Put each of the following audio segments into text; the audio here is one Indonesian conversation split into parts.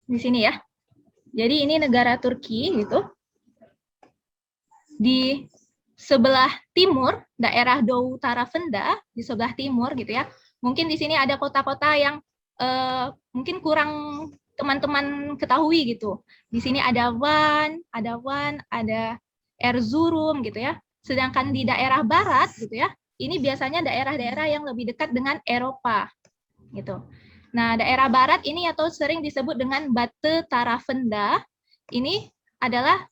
Di sini ya. Jadi ini negara Turki gitu. Di sebelah timur, daerah Doğu Tarafında, di sebelah timur gitu ya. Mungkin di sini ada kota-kota yang mungkin kurang teman-teman ketahui gitu. Di sini ada Van, ada Erzurum gitu ya. Sedangkan di daerah barat gitu ya, ini biasanya daerah-daerah yang lebih dekat dengan Eropa gitu. Nah, daerah barat ini atau sering disebut dengan Batı Tarafında. Ini adalah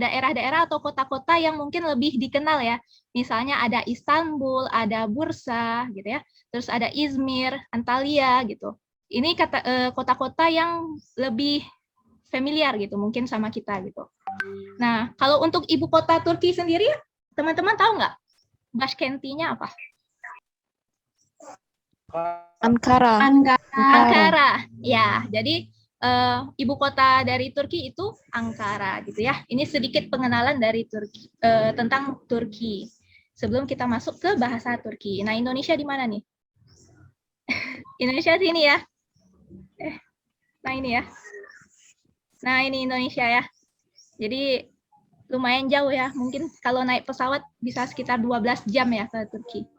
daerah-daerah atau kota-kota yang mungkin lebih dikenal ya. Misalnya ada Istanbul, ada Bursa gitu ya. Terus ada Izmir, Antalya gitu. Ini kota-kota yang lebih familiar gitu mungkin sama kita gitu. Nah, kalau untuk ibu kota Turki sendiri, teman-teman tahu nggak? Başkentinya apa? Ankara. Ankara. Ya, jadi ibu kota dari Turki itu Ankara gitu ya. Ini sedikit pengenalan dari Turki tentang Turki. Sebelum kita masuk ke bahasa Turki. Nah, Indonesia di mana nih? Indonesia sini ya. Nah, ini ya. Nah, ini Indonesia ya. Jadi lumayan jauh ya. Mungkin kalau naik pesawat bisa sekitar 12 jam ya ke Turki.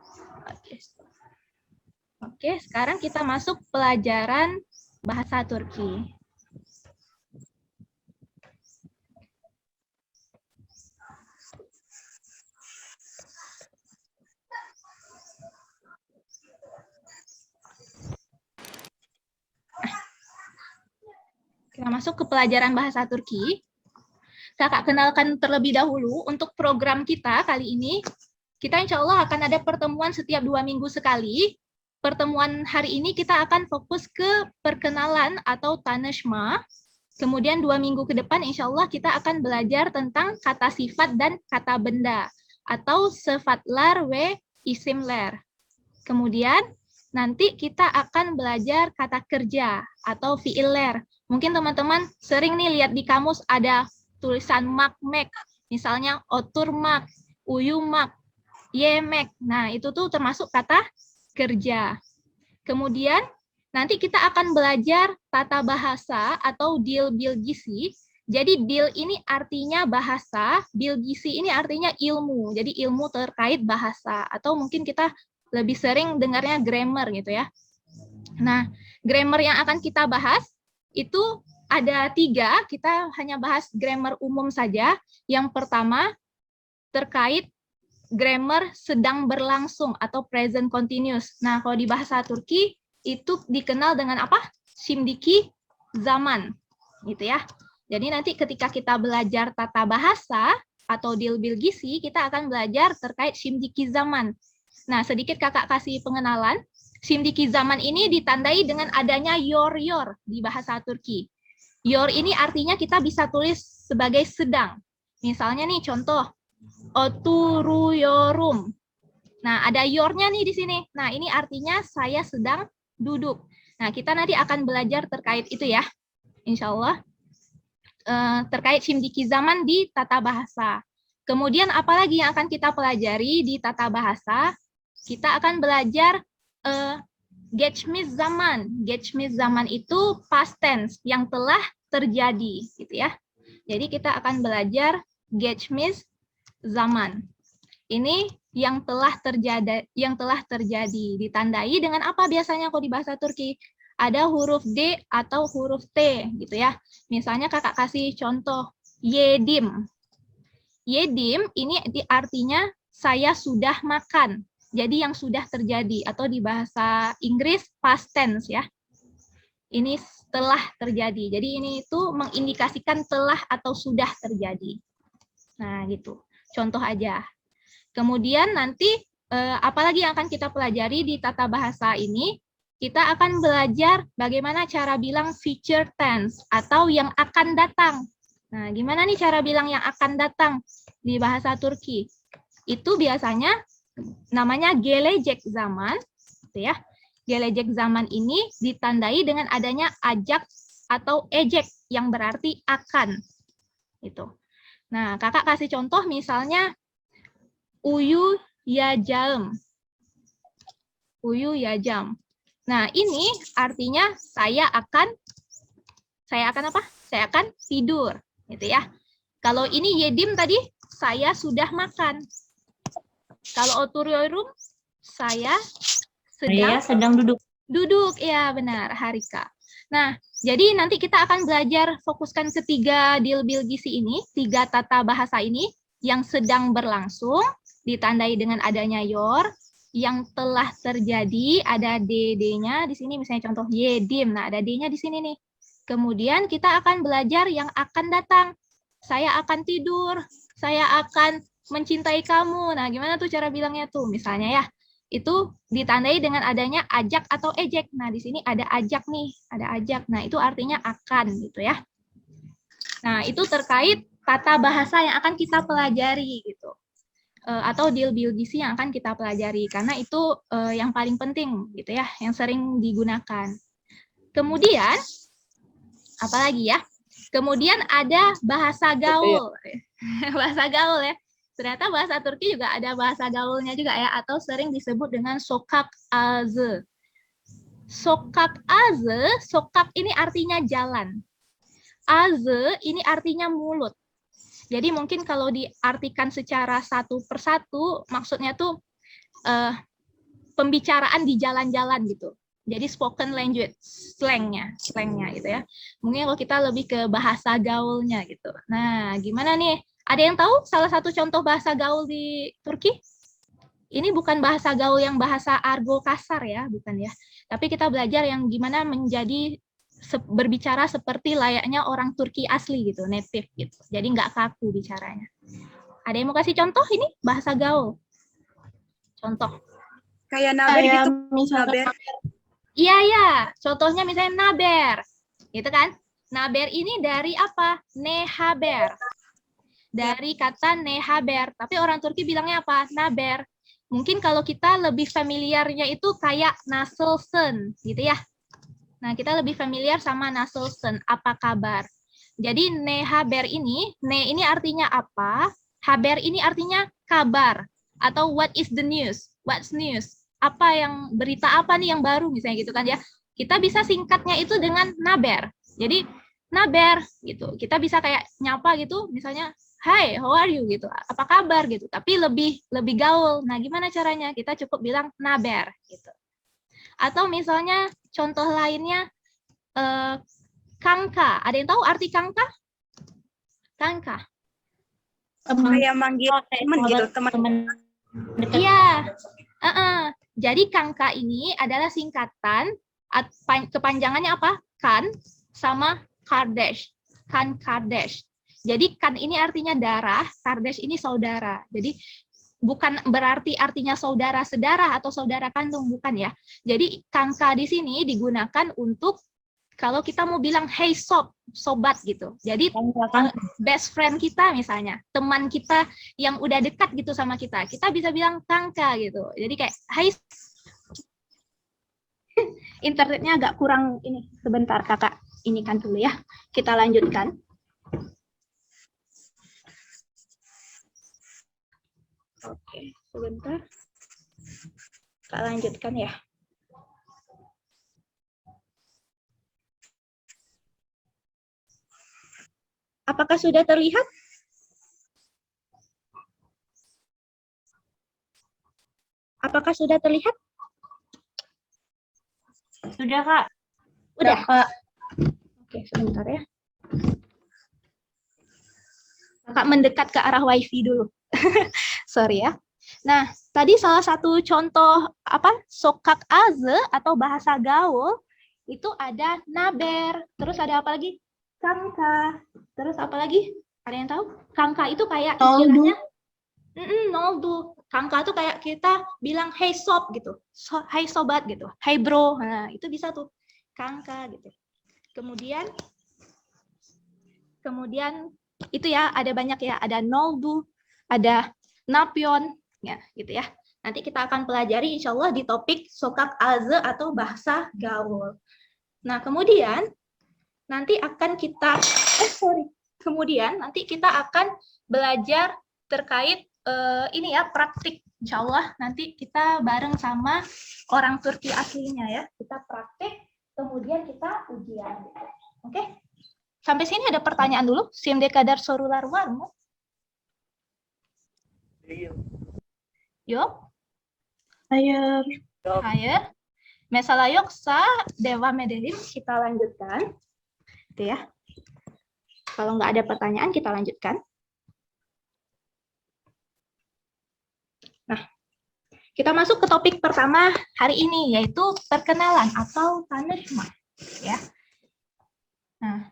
Oke, sekarang kita masuk pelajaran bahasa Turki. Kita masuk ke pelajaran bahasa Turki. Kakak kenalkan terlebih dahulu untuk program kita kali ini. Kita insya Allah akan ada pertemuan setiap 2 minggu sekali. Pertemuan hari ini kita akan fokus ke perkenalan atau tanışma. Kemudian 2 minggu ke depan insya Allah kita akan belajar tentang kata sifat dan kata benda. Atau sıfatlar ve isimler. Kemudian nanti kita akan belajar kata kerja atau fiiller. Mungkin teman-teman sering nih lihat di kamus ada tulisan makmek, misalnya oturmak, uyumak, yemek. Nah, itu tuh termasuk kata kerja. Kemudian nanti kita akan belajar tata bahasa atau dil bilgisi. Jadi dil ini artinya bahasa, bilgisi ini artinya ilmu. Jadi ilmu terkait bahasa atau mungkin kita lebih sering dengarnya grammar gitu ya. Nah, grammar yang akan kita bahas itu ada 3, kita hanya bahas grammar umum saja. Yang pertama, terkait grammar sedang berlangsung atau present continuous. Nah, kalau di bahasa Turki, itu dikenal dengan apa? Şimdiki zaman, gitu ya. Jadi nanti ketika kita belajar tata bahasa atau dil bilgisi, kita akan belajar terkait şimdiki zaman. Nah, sedikit kakak kasih pengenalan. Şimdiki zaman ini ditandai dengan adanya yor di bahasa Turki. Yor ini artinya kita bisa tulis sebagai sedang. Misalnya nih contoh, oturuyorum. Nah, ada yornya nih di sini. Nah, ini artinya saya sedang duduk. Nah, kita nanti akan belajar terkait itu ya. Insya Allah. Terkait şimdiki zaman di tata bahasa. Kemudian apalagi yang akan kita pelajari di tata bahasa? Kita akan belajar geçmiş zaman. Geçmiş zaman itu past tense yang telah terjadi, gitu ya. Jadi kita akan belajar geçmiş zaman. Ini yang telah terjadi, ditandai dengan apa biasanya kalau di bahasa Turki? Ada huruf D atau huruf T gitu ya. Misalnya kakak kasih contoh yedim. Yedim ini artinya saya sudah makan. Jadi yang sudah terjadi atau di bahasa Inggris past tense ya. Ini telah terjadi. Jadi ini itu mengindikasikan telah atau sudah terjadi. Nah, gitu. Contoh aja. Kemudian nanti apalagi yang akan kita pelajari di tata bahasa ini? Kita akan belajar bagaimana cara bilang future tense atau yang akan datang. Nah, gimana nih cara bilang yang akan datang di bahasa Turki? Itu biasanya namanya gelecek zaman, gitu ya. Gelecek zaman ini ditandai dengan adanya ajak atau ejek yang berarti akan, gitu. Nah, kakak kasih contoh misalnya uyu ya jam. Uyu ya jam. Nah, ini artinya saya akan Saya akan apa? Saya akan tidur, gitu ya. Kalau ini yedim tadi, saya sudah makan. Kalau otururum, saya Sedang duduk. Duduk, ya benar, Harika. Nah, jadi nanti kita akan belajar fokuskan ketiga deal-bil gizi ini, 3 tata bahasa ini yang sedang berlangsung, ditandai dengan adanya your, yang telah terjadi, ada DD-nya di sini, misalnya contoh yedim, nah ada D-nya di sini nih. Kemudian kita akan belajar yang akan datang. Saya akan tidur, saya akan mencintai kamu. Nah, gimana tuh cara bilangnya tuh? Misalnya ya, itu ditandai dengan adanya ajak atau ejek. Nah, di sini ada ajak nih, ada ajak. Nah, itu artinya akan gitu ya. Nah, itu terkait tata bahasa yang akan kita pelajari gitu. Atau deal-bil gizi yang akan kita pelajari karena itu yang paling penting gitu ya, yang sering digunakan. Kemudian apalagi ya? Kemudian ada bahasa gaul. Bahasa gaul ya. Ternyata bahasa Turki juga ada bahasa gaulnya juga ya, atau sering disebut dengan sokak ağzı. Sokak ağzı, sokak ini artinya jalan. Ağzı ini artinya mulut. Jadi mungkin kalau diartikan secara satu persatu, maksudnya tuh pembicaraan di jalan-jalan gitu. Jadi spoken language, slangnya gitu ya. Mungkin kalau kita lebih ke bahasa gaulnya gitu. Nah, gimana nih? Ada yang tahu salah satu contoh bahasa gaul di Turki? Ini bukan bahasa gaul yang bahasa argo kasar ya, bukan ya. Tapi kita belajar yang gimana menjadi berbicara seperti layaknya orang Turki asli gitu, native gitu. Jadi nggak kaku bicaranya. Ada yang mau kasih contoh ini bahasa gaul? Contoh. Kayak naber gitu, misalnya naber. Iya, ya. Contohnya misalnya naber. Gitu kan? Naber ini dari apa? Nehaber. Dari kata nehaber. Tapi orang Turki bilangnya apa? Naber. Mungkin kalau kita lebih familiarnya itu kayak nasılsın, gitu ya. Nah, kita lebih familiar sama nasılsın, apa kabar. Jadi nehaber ini, ne ini artinya apa? Haber ini artinya kabar. Atau what is the news? What's news? Apa yang berita apa nih yang baru misalnya gitu kan ya. Kita bisa singkatnya itu dengan naber. Jadi naber gitu. Kita bisa kayak nyapa gitu misalnya hi, how are you gitu. Apa kabar gitu. Tapi lebih gaul. Nah, gimana caranya? Kita cukup bilang naber gitu. Atau misalnya contoh lainnya kangka. Ada yang tahu arti kangka? Kangka. Kayak manggil teman gitu, teman. Iya. Jadi kangka ini adalah singkatan, kepanjangannya apa? Kan sama kardesh. Kan kardesh. Jadi kan ini artinya darah, kardesh ini saudara. Jadi bukan berarti artinya saudara sedarah atau saudara kandung, bukan ya. Jadi kangka di sini digunakan untuk kalau kita mau bilang hey sobat gitu. Jadi best friend kita misalnya, teman kita yang udah dekat gitu sama kita bisa bilang kangka gitu. Jadi kayak hai. Internetnya agak kurang ini, sebentar kakak. Ini kan dulu ya. Kita lanjutkan. Oke, sebentar. Kita lanjutkan ya. Apakah sudah terlihat? Apakah sudah terlihat? Sudah, Kak. Udah, Kak. Oke, sebentar ya. Kakak mendekat ke arah wifi dulu. Sorry ya. Nah, tadi salah satu contoh sokak ağzı atau bahasa gaul itu ada naber, terus ada apa lagi? Kangka. Terus apa lagi? Ada yang tahu? Kangka itu kayak istilahnya noldu. Kangka itu kayak kita bilang hey sob gitu. Hai sobat gitu. Hai bro. Nah, itu bisa tuh. Kangka gitu. Kemudian itu ya ada banyak ya. Ada noldu, ada napion ya, gitu ya. Nanti kita akan pelajari insya Allah di topik sokak ağzı atau bahasa gaul. Nah, kemudian nanti akan kita belajar terkait ini ya, praktik. Insya Allah nanti kita bareng sama orang Turki aslinya ya. Kita praktik, kemudian kita ujian. Oke? Sampai sini ada pertanyaan dulu. Sim dekadar sorular warmo. Yo. Ayer. Ayo. Mesalayok sa dewa medelim. Kita lanjutkan. Itu ya. Kalau nggak ada pertanyaan, kita lanjutkan. Nah, kita masuk ke topik pertama hari ini, yaitu perkenalan atau tanışma. Ya. Nah,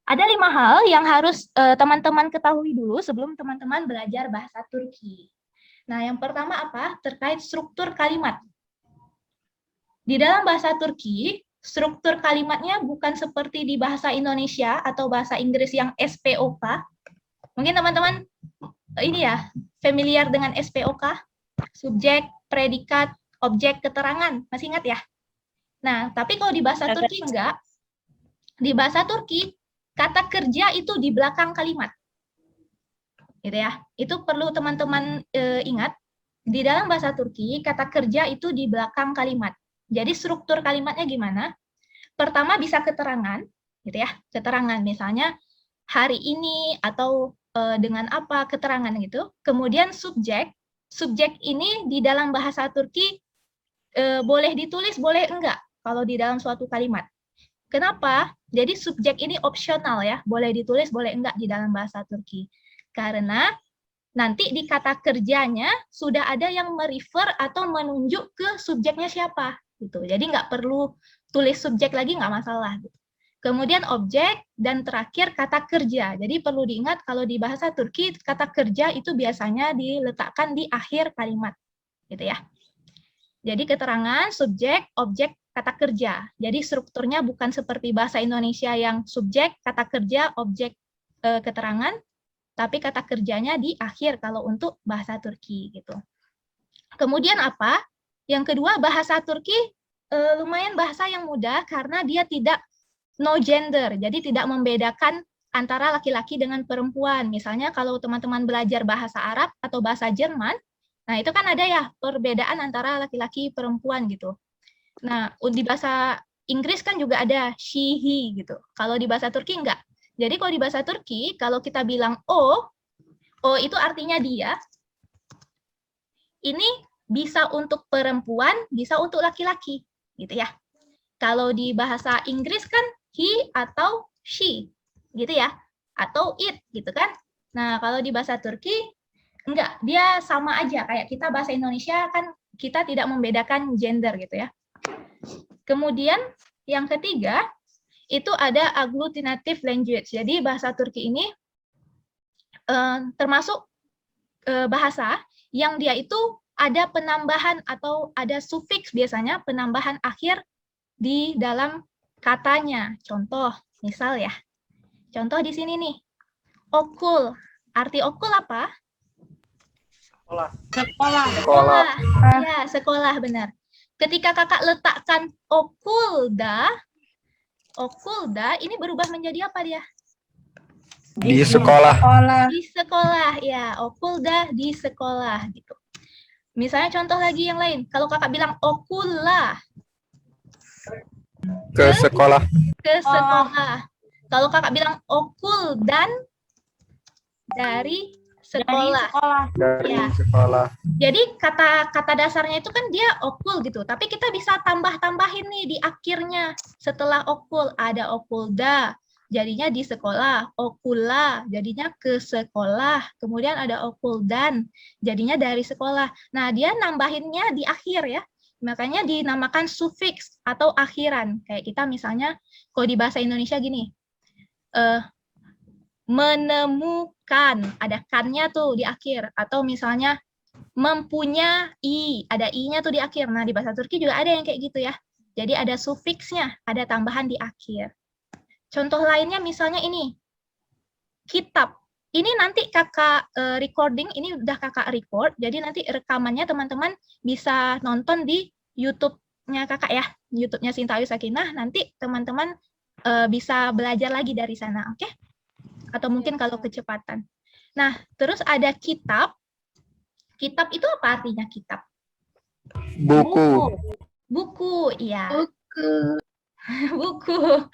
ada 5 hal yang harus teman-teman ketahui dulu sebelum teman-teman belajar bahasa Turki. Nah, yang pertama apa? Terkait struktur kalimat. Di dalam bahasa Turki, struktur kalimatnya bukan seperti di bahasa Indonesia atau bahasa Inggris yang SPOK. Mungkin teman-teman ini ya, familiar dengan SPOK, subjek, predikat, objek, keterangan. Masih ingat ya? Nah, tapi kalau di bahasa Turki enggak. Di bahasa Turki, kata kerja itu di belakang kalimat. Gitu ya. Itu perlu teman-teman ingat. Di dalam bahasa Turki, kata kerja itu di belakang kalimat. Jadi struktur kalimatnya gimana? Pertama bisa keterangan, gitu ya. Keterangan misalnya hari ini atau dengan apa keterangan gitu. Kemudian subjek. Subjek ini di dalam bahasa Turki boleh ditulis, boleh enggak kalau di dalam suatu kalimat. Kenapa? Jadi subjek ini opsional ya, boleh ditulis, boleh enggak di dalam bahasa Turki. Karena nanti di kata kerjanya sudah ada yang merefer atau menunjuk ke subjeknya siapa. Gitu. Jadi nggak perlu tulis subjek lagi, nggak masalah. Kemudian objek, dan terakhir kata kerja. Jadi perlu diingat kalau di bahasa Turki, kata kerja itu biasanya diletakkan di akhir kalimat. Gitu ya. Jadi keterangan, subjek, objek, kata kerja. Jadi strukturnya bukan seperti bahasa Indonesia yang subjek, kata kerja, objek, keterangan, tapi kata kerjanya di akhir kalau untuk bahasa Turki gitu. Kemudian apa? Yang kedua, bahasa Turki lumayan bahasa yang mudah karena dia tidak no gender, jadi tidak membedakan antara laki-laki dengan perempuan. Misalnya kalau teman-teman belajar bahasa Arab atau bahasa Jerman, nah itu kan ada ya perbedaan antara laki-laki perempuan gitu. Nah, di bahasa Inggris kan juga ada she, he gitu. Kalau di bahasa Turki enggak. Jadi kalau di bahasa Turki, kalau kita bilang o itu artinya dia. Ini bisa untuk perempuan, bisa untuk laki-laki, gitu ya. Kalau di bahasa Inggris kan he atau she, gitu ya. Atau it, gitu kan. Nah, kalau di bahasa Turki, enggak, dia sama aja. Kayak kita bahasa Indonesia kan kita tidak membedakan gender, gitu ya. Kemudian yang ketiga, itu ada agglutinative language. Jadi bahasa Turki ini termasuk bahasa yang dia itu ada penambahan atau ada sufiks biasanya penambahan akhir di dalam katanya. Contoh, misal ya. Contoh di sini nih. Okul. Arti okul apa? Sekolah. Sekolah. Ya, sekolah benar. Ketika kakak letakkan okulda ini berubah menjadi apa dia? Di sekolah. Di sekolah, ya. Okulda di sekolah gitu. Misalnya contoh lagi yang lain. Kalau kakak bilang okulah. Ke sekolah. Ke sekolah. Kalau kakak bilang okul dan dari sekolah. Dari Ya. sekolah. Jadi kata dasarnya itu kan dia okul gitu. Tapi kita bisa tambah-tambahin nih di akhirnya. Setelah okul ada okulda. Jadinya di sekolah, okula, jadinya ke sekolah, kemudian ada okuldan, jadinya dari sekolah. Nah, dia nambahinnya di akhir ya, makanya dinamakan sufiks atau akhiran. Kayak kita misalnya, kalau di bahasa Indonesia gini, menemukan, ada kannya tuh di akhir, atau misalnya mempunyai, ada i-nya tuh di akhir. Nah, di bahasa Turki juga ada yang kayak gitu ya. Jadi ada sufiksnya, ada tambahan di akhir. Contoh lainnya misalnya ini, kitab. Ini nanti kakak recording, ini udah kakak record, jadi nanti rekamannya teman-teman bisa nonton di YouTube-nya kakak ya, YouTube-nya Sinta Ayu Sakinah, nanti teman-teman bisa belajar lagi dari sana, oke? Atau mungkin kalau kecepatan. Nah, terus ada kitab. Kitab itu apa artinya kitab? Buku. Buku, iya. Buku. Buku.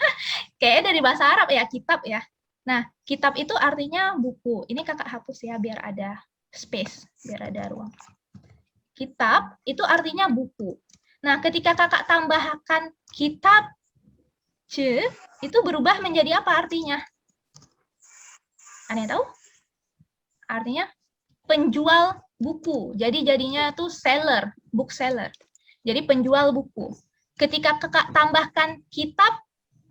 Kayaknya dari bahasa Arab ya, kitab ya. Nah, kitab itu artinya buku. Ini kakak hapus ya, biar ada space, biar ada ruang. Kitab itu artinya buku. Nah, ketika kakak tambahkan kitab, itu berubah menjadi apa artinya? Ada yang tahu? Artinya penjual buku. Jadi jadinya tuh seller, bookseller. Jadi penjual buku. Ketika kakak tambahkan kitab,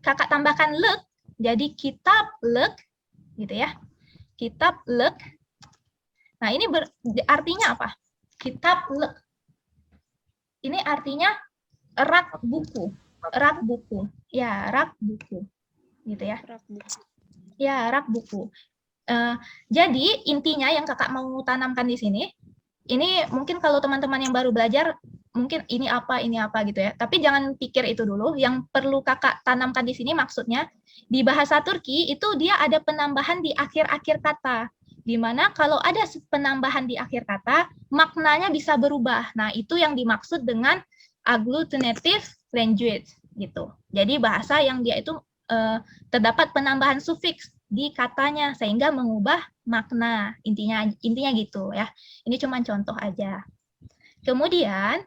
kakak tambahkan lek, jadi kitab lek, gitu ya. Kitab lek. Nah, ini artinya apa? Kitab lek. Ini artinya rak buku. Rak buku. Ya, rak buku. Gitu ya. Ya, rak buku. Jadi intinya yang kakak mau tanamkan di sini, ini mungkin kalau teman-teman yang baru belajar, mungkin ini apa gitu ya. Tapi jangan pikir itu dulu. Yang perlu kakak tanamkan di sini maksudnya, di bahasa Turki itu dia ada penambahan di akhir-akhir kata. Di mana kalau ada penambahan di akhir kata, maknanya bisa berubah. Nah, itu yang dimaksud dengan agglutinative language gitu. Jadi bahasa yang dia itu terdapat penambahan sufiks di katanya sehingga mengubah makna. Intinya gitu ya. Ini cuma contoh aja. Kemudian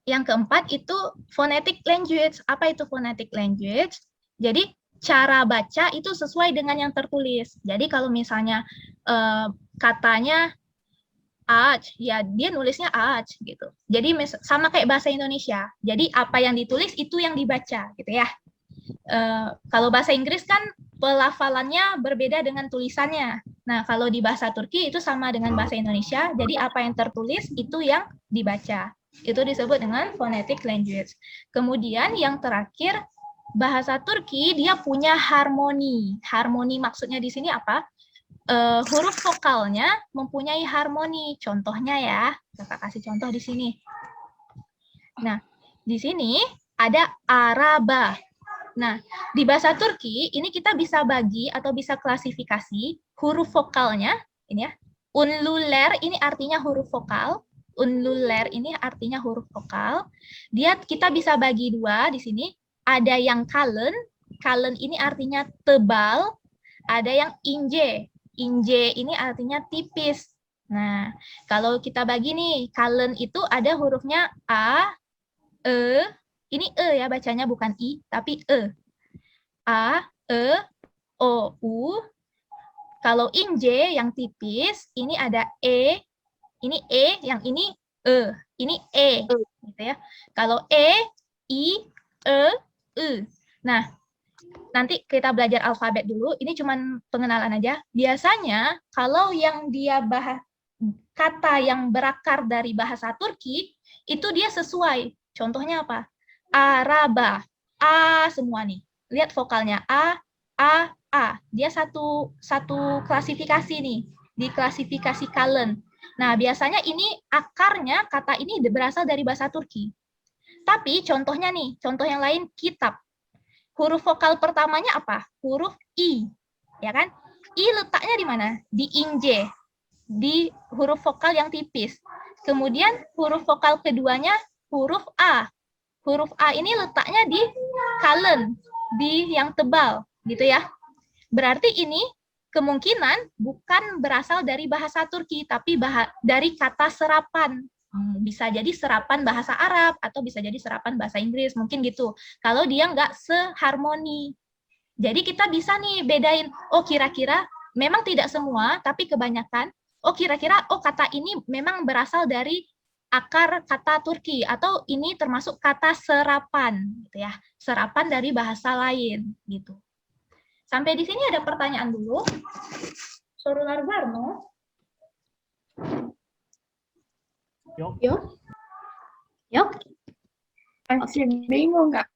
yang keempat itu phonetic language. Apa itu phonetic language? Jadi cara baca itu sesuai dengan yang tertulis. Jadi kalau misalnya katanya aj, ya dia nulisnya aj gitu. Jadi sama kayak bahasa Indonesia. Jadi apa yang ditulis itu yang dibaca gitu ya. Kalau bahasa Inggris kan pelafalannya berbeda dengan tulisannya. Nah, kalau di bahasa Turki itu sama dengan bahasa Indonesia. Jadi apa yang tertulis itu yang dibaca. Itu disebut dengan phonetic language. Kemudian yang terakhir, bahasa Turki dia punya harmoni. Harmoni maksudnya di sini apa? Huruf vokalnya mempunyai harmoni. Contohnya ya, kakak kasih contoh di sini. Nah, di sini ada araba. Nah, di bahasa Turki ini kita bisa bagi atau bisa klasifikasi huruf vokalnya. Ini ya, unluler ini artinya huruf vokal. Unluler ini artinya huruf vokal. Kita bisa bagi dua di sini. Ada yang kalın. Kalın ini artinya tebal. Ada yang ince. Ince ini artinya tipis. Nah, kalau kita bagi nih, kalın itu ada hurufnya A, E. Ini E ya bacanya, bukan I, tapi E. A, E, O, U. Kalau ince yang tipis, ini ada E. Ini E, yang ini E. Ini E. Gitu ya. Kalau E, I, E, U. Nah, nanti kita belajar alfabet dulu. Ini cuma pengenalan aja. Biasanya, kalau yang dia kata yang berakar dari bahasa Turki, itu dia sesuai. Contohnya apa? Araba, A semua nih. Lihat vokalnya A. Dia satu klasifikasi nih, di klasifikasi kalın. Nah, biasanya ini akarnya kata ini berasal dari bahasa Turki. Tapi contohnya nih, contoh yang lain kitab. Huruf vokal pertamanya apa? Huruf I, ya kan? I letaknya di mana? Di ince, di huruf vokal yang tipis. Kemudian huruf vokal keduanya huruf A. Huruf A ini letaknya di kalın, di yang tebal, gitu ya. Berarti ini kemungkinan bukan berasal dari bahasa Turki, tapi dari kata serapan. Bisa jadi serapan bahasa Arab, atau bisa jadi serapan bahasa Inggris, mungkin gitu. Kalau dia nggak seharmoni. Jadi kita bisa nih bedain, oh kira-kira, memang tidak semua, tapi kebanyakan, oh kira-kira, oh kata ini memang berasal dari akar kata Turki, atau ini termasuk kata serapan, gitu ya, serapan dari bahasa lain, gitu. Sampai di sini ada pertanyaan dulu. Sorular var mı? Yok. Masih bingung nggak?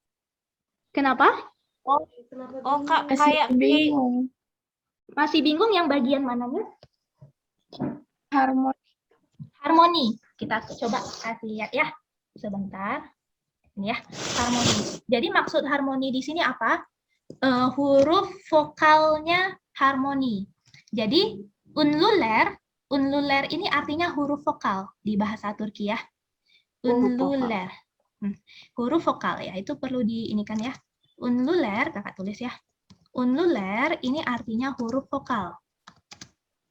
Kenapa? Oh Kak, Masih kayak bingung. Masih bingung yang bagian mananya? Harmoni. Harmoni. Kita coba kasih lihat ya. Sebentar. Ini ya, harmoni. Jadi maksud harmoni di sini apa? Huruf vokalnya harmoni. Jadi unluler ini artinya huruf vokal di bahasa Turki ya. Unluler. Huruf vokal ya, itu perlu diinikan ya. Unluler, kakak tulis ya. Unluler ini artinya huruf vokal.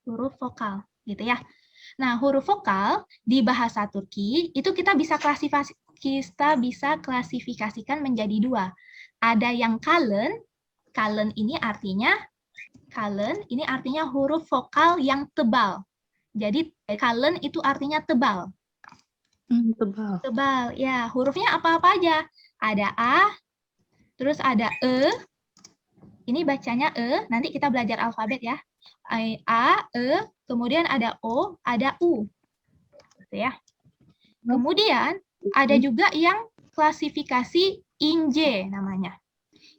Huruf vokal, gitu ya. Nah, huruf vokal di bahasa Turki itu kita bisa klasifikasikan menjadi dua. Ada yang kalın ini artinya huruf vokal yang tebal. Jadi kalın itu artinya tebal. Tebal. Tebal, ya. Hurufnya apa-apa aja. Ada A, terus ada E. Ini bacanya E, nanti kita belajar alfabet ya. A, E, kemudian ada O, ada U. Gitu ya. Kemudian ada juga yang klasifikasi ince namanya.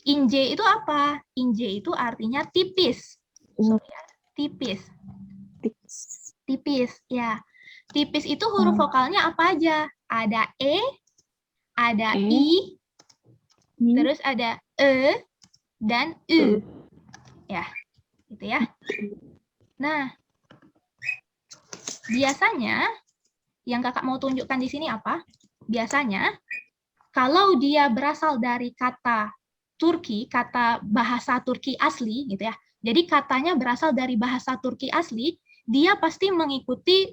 Ince itu apa? Ince itu artinya tipis. Sorry ya, tipis. Tipis, ya. Tipis itu huruf vokalnya apa aja? Ada E, ada I, terus ada E, dan U. Ya, gitu ya. Nah, biasanya yang kakak mau tunjukkan di sini apa? Biasanya kalau dia berasal dari kata Turki, kata bahasa Turki asli gitu ya. Jadi katanya berasal dari bahasa Turki asli, dia pasti mengikuti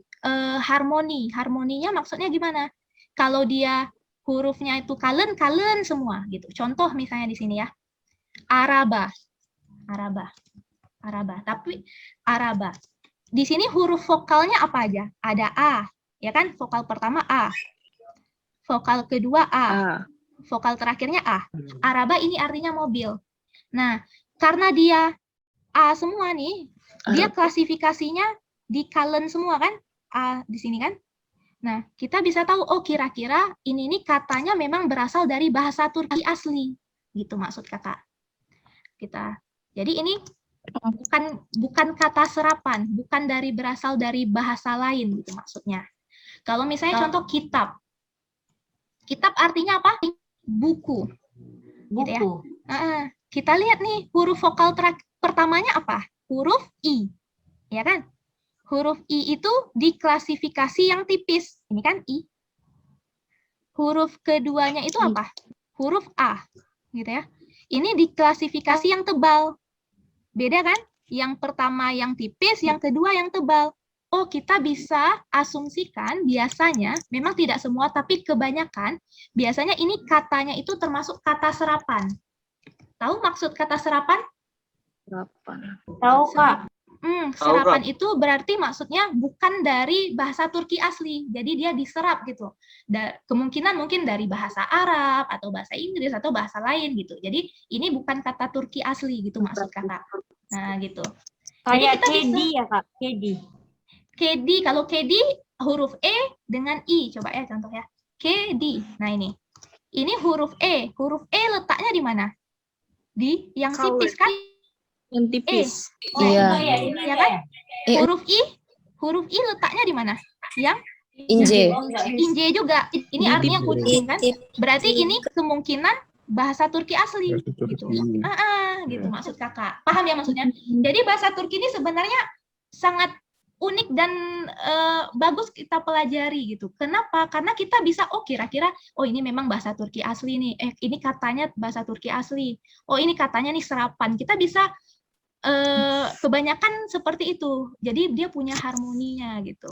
harmoni. Harmoninya maksudnya gimana? Kalau dia hurufnya itu kalın semua gitu. Contoh misalnya di sini ya. Araba. Tapi araba. Di sini huruf vokalnya apa aja? Ada A, ya kan? Vokal pertama A. Vokal kedua A. Vokal terakhirnya A. Araba ini artinya mobil. Nah, karena dia A semua nih, dia klasifikasinya di kalın semua kan? A di sini kan? Nah, kita bisa tahu, oh kira-kira ini katanya memang berasal dari bahasa Turki asli. Gitu maksud kakak. Jadi ini bukan kata serapan, bukan berasal dari bahasa lain gitu maksudnya. Kalau misalnya contoh kitab. Kitab artinya apa? Buku. Gitu ya. Kita lihat nih huruf vokal pertamanya apa? Huruf I. Ya kan? Huruf I itu diklasifikasi yang tipis. Ini kan I. Huruf keduanya itu apa? Huruf A. Gitu ya. Ini diklasifikasi yang tebal. Beda kan? Yang pertama yang tipis, yang kedua yang tebal. Oh, kita bisa asumsikan biasanya, memang tidak semua, tapi kebanyakan, biasanya ini katanya itu termasuk kata serapan. Tahu maksud kata serapan? Tahu, Kak. Serapan itu berarti maksudnya bukan dari bahasa Turki asli, jadi dia diserap gitu. Kemungkinan mungkin dari bahasa Arab atau bahasa Inggris atau bahasa lain gitu. Jadi ini bukan kata Turki asli gitu maksud kakak. Nah gitu. Kayak kedi ya Kak, kedi. Kedi, kalau kedi huruf E dengan I, coba ya contoh ya. Kedi. Nah ini huruf E. Huruf E letaknya di mana? Di yang tipis kan? Yang tipis. Iya. Ya kan? Huruf I letaknya di mana? Yang Inje. Inje juga. Ini artinya kucing kan? Berarti ini kemungkinan bahasa Turki asli. Gitu. Gitu maksud kakak. Paham ya maksudnya? Jadi bahasa Turki ini sebenarnya sangat unik dan bagus kita pelajari gitu. Kenapa? Karena kita bisa, kira-kira, ini memang bahasa Turki asli nih. Ini katanya bahasa Turki asli. Ini katanya nih serapan. Kita bisa kebanyakan seperti itu. Jadi dia punya harmoninya gitu.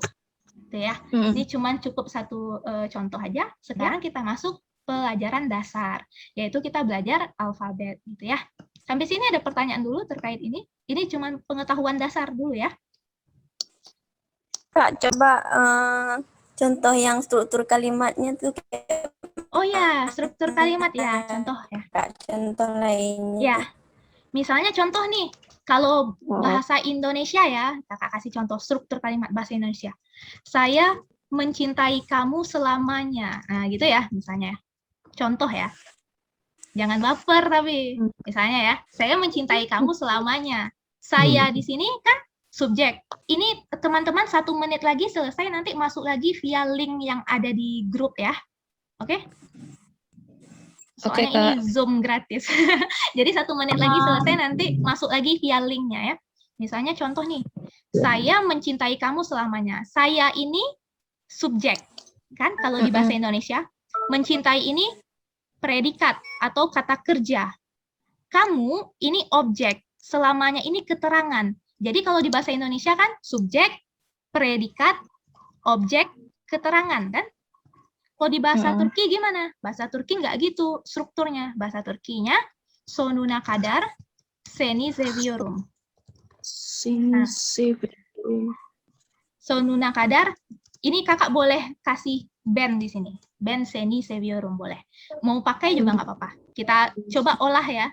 Gitu ya. Ini cuman cukup satu contoh aja. Sekarang kita masuk pelajaran dasar, yaitu kita belajar alfabet gitu ya. Sampai sini ada pertanyaan dulu terkait ini. Ini cuman pengetahuan dasar dulu ya. Kak, coba contoh yang struktur kalimatnya tuh. Oh ya, struktur kalimat ya, contoh ya. Kak, contoh lainnya. Ya, misalnya contoh nih, kalau bahasa Indonesia ya, kakak kasih contoh struktur kalimat bahasa Indonesia. Saya mencintai kamu selamanya. Nah, gitu ya, misalnya. Contoh ya. Jangan baper tapi. Misalnya ya, saya mencintai kamu selamanya. Saya di sini kan subjek. Ini teman-teman 1 menit lagi selesai, nanti masuk lagi via link yang ada di grup ya. Oke? Soalnya ini Zoom gratis. Jadi 1 menit lagi selesai, nanti masuk lagi via linknya ya. Misalnya contoh nih, saya mencintai kamu selamanya. Saya ini subjek, kan kalau di bahasa Indonesia. Mencintai ini predikat atau kata kerja. Kamu ini objek, selamanya ini keterangan. Jadi kalau di bahasa Indonesia kan subjek, predikat, objek, keterangan kan? Kalau di bahasa Turki gimana? Bahasa Turki nggak gitu strukturnya. Bahasa Turkinya sonuna kadar seni seviyorum. Sonuna kadar, ini kakak boleh kasih ben di sini. Ben seni seviyorum boleh. Mau pakai juga nggak apa-apa. Kita coba olah ya.